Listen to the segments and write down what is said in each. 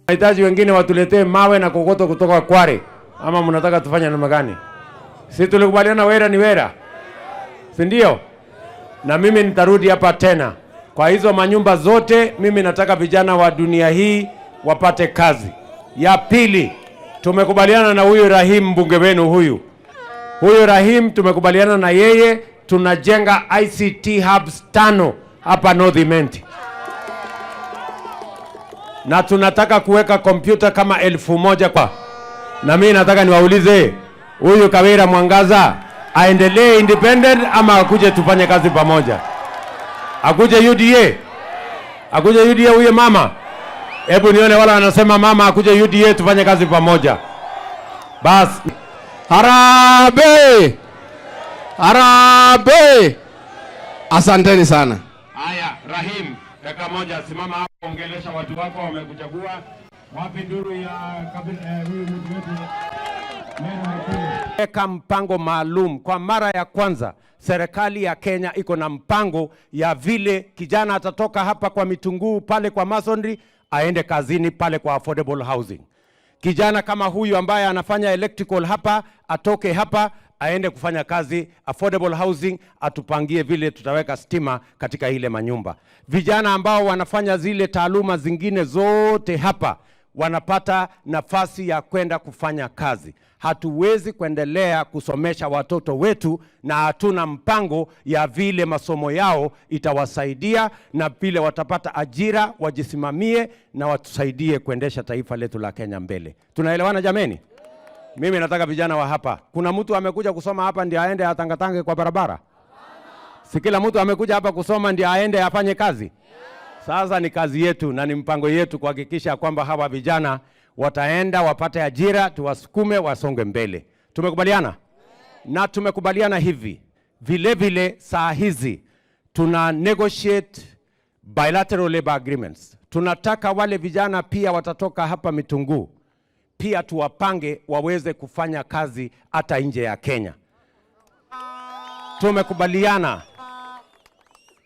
Mahitaji wengine watuletee mawe na kokoto kutoka Kware, ama mnataka tufanye namna gani? Sisi tulikubaliana wera ni wera, si ndio? Na mimi nitarudi hapa tena. Kwa hizo manyumba zote, mimi nataka vijana wa dunia hii wapate kazi. Ya pili, tumekubaliana na huyu Rahim, mbunge wenu huyu Rahim, tumekubaliana na yeye, tunajenga ICT hubs 5 hapa North Imenti. Na tunataka kuweka kompyuta kama 1000 kwa. Na mimi nataka niwaulize, huyu Kawira Mwangaza aendelee independent ama akuje tufanye kazi pamoja? Akuje UDA? Akuje UDA huyu mama? Hebu nione wala wanasema mama akuje UDA tufanye kazi pamoja. Bas. Harambee! Harambee! Asanteni sana. Haya, Rahim, dakika moja, simama hapo, ongelesha watu wako wamekuchagua. Wapi nduru ya huyu mtu wetu? Eka mpango maalum. Kwa mara ya kwanza serikali ya Kenya iko na mpango ya vile kijana atatoka hapa kwa Mitunguu pale kwa masonry aende kazini pale kwa affordable housing. Kijana kama huyu ambaye anafanya electrical hapa atoke hapa aende kufanya kazi affordable housing, atupangie vile tutaweka stima katika ile manyumba. Vijana ambao wanafanya zile taaluma zingine zote hapa wanapata nafasi ya kwenda kufanya kazi. Hatuwezi kuendelea kusomesha watoto wetu na hatuna mpango ya vile masomo yao itawasaidia na vile watapata ajira, wajisimamie na watusaidie kuendesha taifa letu la Kenya mbele. Tunaelewana jameni? Mimi nataka vijana wa hapa. Kuna mtu amekuja kusoma hapa ndiye aende atangatange kwa barabara? Si kila mtu amekuja hapa kusoma ndiye aende afanye kazi? Sasa ni kazi yetu na ni mpango yetu kuhakikisha kwamba hawa vijana wataenda wapate ajira, tuwasukume wasonge mbele. Tumekubaliana? Na tumekubaliana hivi. Vile vile saa hizi tuna negotiate bilateral labor agreements. Tunataka wale vijana pia watatoka hapa Mitunguu pia tuwapange waweze kufanya kazi hata nje ya Kenya. Tumekubaliana.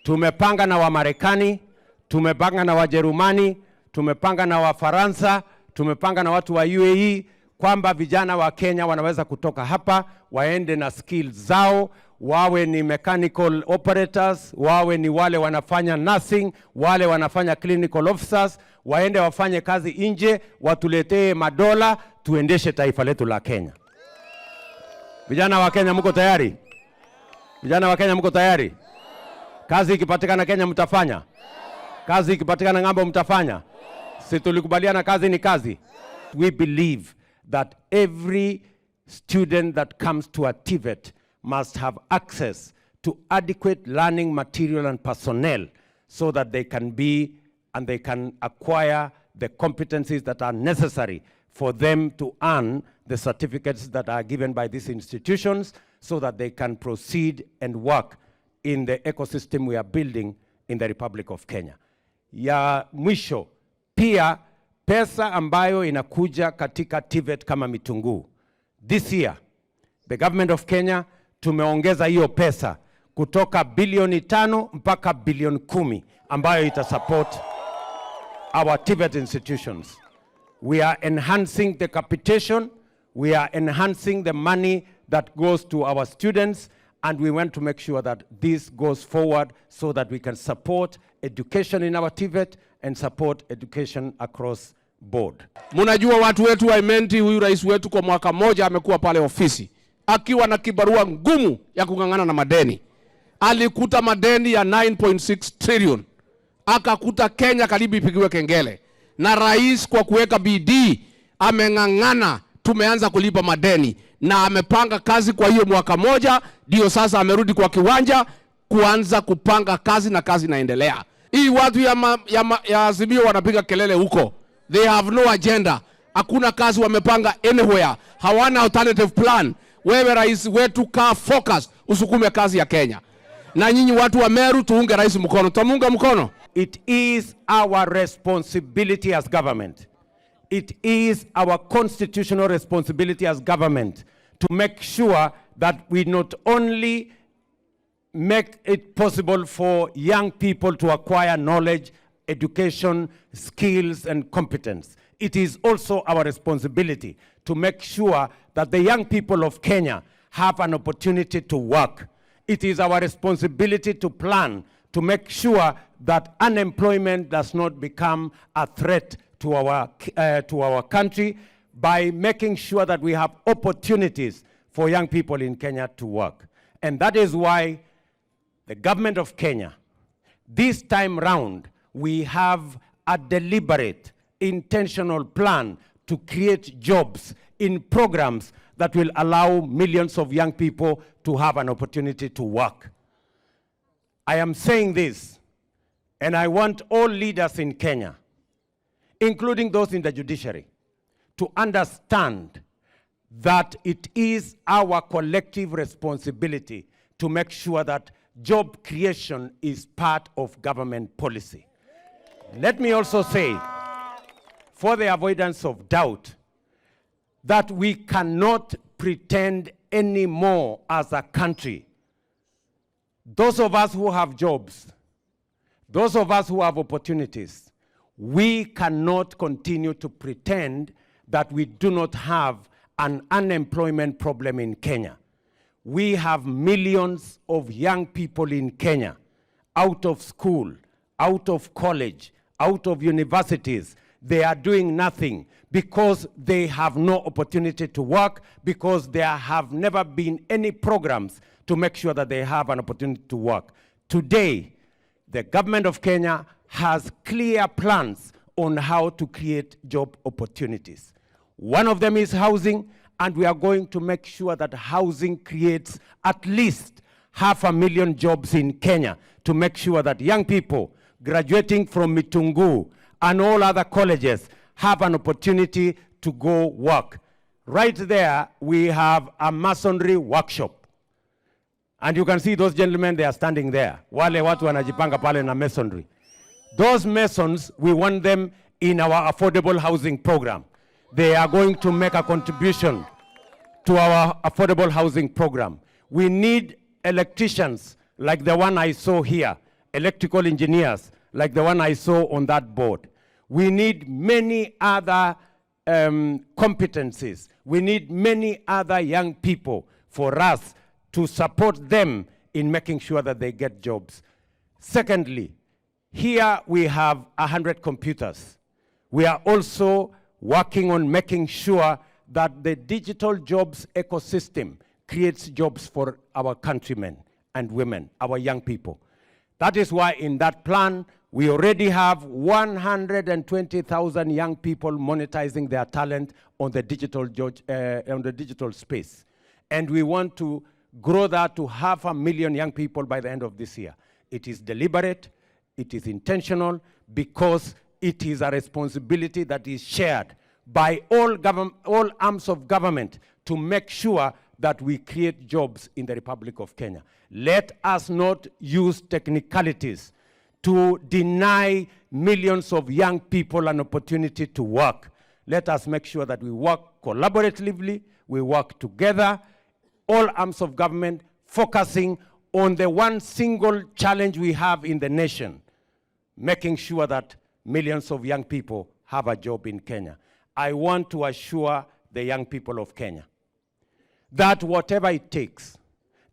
Tumepanga na Wamarekani, tumepanga na Wajerumani, tumepanga na Wafaransa, tumepanga na watu wa UAE kwamba vijana wa Kenya wanaweza kutoka hapa waende na skills zao, wawe ni mechanical operators, wawe ni wale wanafanya nursing, wale wanafanya clinical officers, waende wafanye kazi nje, watuletee madola, tuendeshe taifa letu la Kenya. Vijana wa Kenya mko tayari? Vijana wa Kenya mko tayari? Kazi ikipatikana Kenya mtafanya? Kazi ikipatikana ng'ambo mtafanya? Si tulikubaliana kazi ni kazi? We believe that every student that comes to a TVET must have access to adequate learning material and personnel so that they can be and they can acquire the competencies that are necessary for them to earn the certificates that are given by these institutions so that they can proceed and work in the ecosystem we are building in the Republic of Kenya. Ya mwisho, pia pesa ambayo inakuja katika TVET kama Mitunguu. This year, the government of Kenya tumeongeza hiyo pesa kutoka bilioni 5 mpaka bilioni 10 ambayo itasupport our TVET institutions. We are enhancing the capitation, we are enhancing the money that goes to our students, and we want to make sure that this goes forward so that we can support education in our TVET and support education across board. Munajua watu wetu wa Imenti, huyu rais wetu kwa mwaka moja amekuwa pale ofisi akiwa na kibarua ngumu ya kungangana na madeni. Alikuta madeni ya 9.6 trillion. Akakuta Kenya karibu ipigiwe kengele. Na rais kwa kuweka bidii amengangana, tumeanza kulipa madeni na amepanga kazi. Kwa hiyo mwaka moja ndio sasa amerudi kwa kiwanja kuanza kupanga kazi na kazi inaendelea. Hii watu ya Azimio wanapiga kelele huko. They have no agenda. Hakuna kazi wamepanga anywhere. Hawana alternative plan. Wewe rais wetu kaa focus usukume kazi ya Kenya. Na nyinyi watu wa Meru tuunge rais mkono. Tutamunga mkono. It is our responsibility as government. It is our constitutional responsibility as government to make sure that we not only make it possible for young people to acquire knowledge, education, skills, and competence. It is also our responsibility to make sure that the young people of Kenya have an opportunity to work. It is our responsibility to plan to make sure that unemployment does not become a threat to our country by making sure that we have opportunities for young people in Kenya to work. And that is why the government of Kenya, this time round, we have a deliberate, intentional plan to create jobs in programs that will allow millions of young people to have an opportunity to work. I am saying this, and I want all leaders in Kenya, including those in the judiciary, to understand that it is our collective responsibility to make sure that job creation is part of government policy. Let me also say, for the avoidance of doubt, that we cannot pretend anymore as a country. Those of us who have jobs, those of us who have opportunities, we cannot continue to pretend that we do not have an unemployment problem in Kenya. We have millions of young people in Kenya out of school, out of college, out of universities. They are doing nothing because they have no opportunity to work, because there have never been any programs to make sure that they have an opportunity to work. Today, the government of Kenya has clear plans on how to create job opportunities. One of them is housing, and we are going to make sure that housing creates at least 500,000 jobs in Kenya to make sure that young people graduating from Mitungu and all other colleges have an opportunity to go work. Right there, we have a masonry workshop. And you can see those gentlemen, they are standing there. Wale watu wanajipanga pale na masonry. Those masons, we want them in our affordable housing program. They are going to make a contribution to our affordable housing program. We need electricians like the one I saw here, electrical engineers like the one I saw on that board. We need many other competencies. We need many other young people for us to support them in making sure that they get jobs. Secondly, here we have 100 computers. We are also working on making sure that the digital jobs ecosystem creates jobs for our countrymen and women, our young people. That is why in that plan, we already have 120,000 young people monetizing their talent on the digital space. And we want to grow that to 500,000 young people by the end of this year. It is deliberate, it is intentional, because it is a responsibility that is shared by all arms of government to make sure that we create jobs in the Republic of Kenya. Let us not use technicalities to deny millions of young people an opportunity to work. Let us make sure that we work collaboratively, we work together, all arms of government focusing on the one single challenge we have in the nation, making sure that millions of young people have a job in Kenya. I want to assure the young people of Kenya that whatever it takes,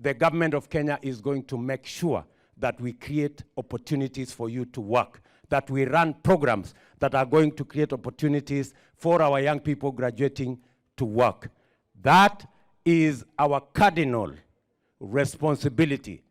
the government of Kenya is going to make sure that we create opportunities for you to work, that we run programs that are going to create opportunities for our young people graduating to work. That is our cardinal responsibility,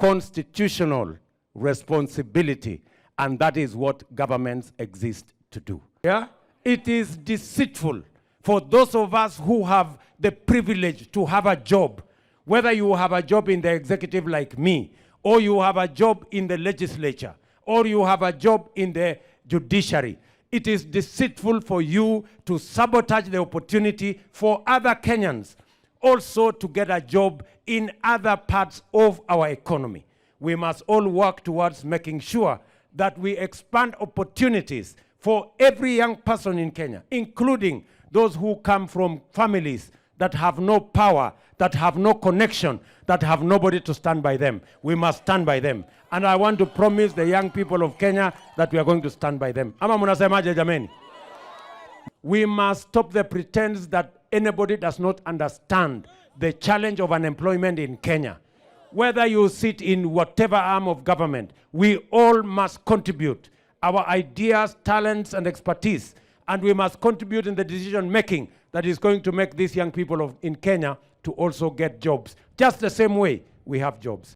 constitutional responsibility, and that is what governments exist to do. Yeah? It is deceitful for those of us who have the privilege to have a job, whether you have a job in the executive like me, or you have a job in the legislature, or you have a job in the judiciary. It is deceitful for you to sabotage the opportunity for other Kenyans also to get a job in other parts of our economy. We must all work towards making sure that we expand opportunities for every young person in Kenya, including those who come from families that have no power, that have no connection, that have nobody to stand by them. We must stand by them. And I want to promise the young people of Kenya that we are going to stand by them. Ama munasemaje jameni? We must stop the pretense that anybody does not understand the challenge of unemployment in Kenya. Whether you sit in whatever arm of government, we all must contribute our ideas, talents, and expertise. And we must contribute in the decision making that is going to make these young people in Kenya to also get jobs. Just the same way we have jobs.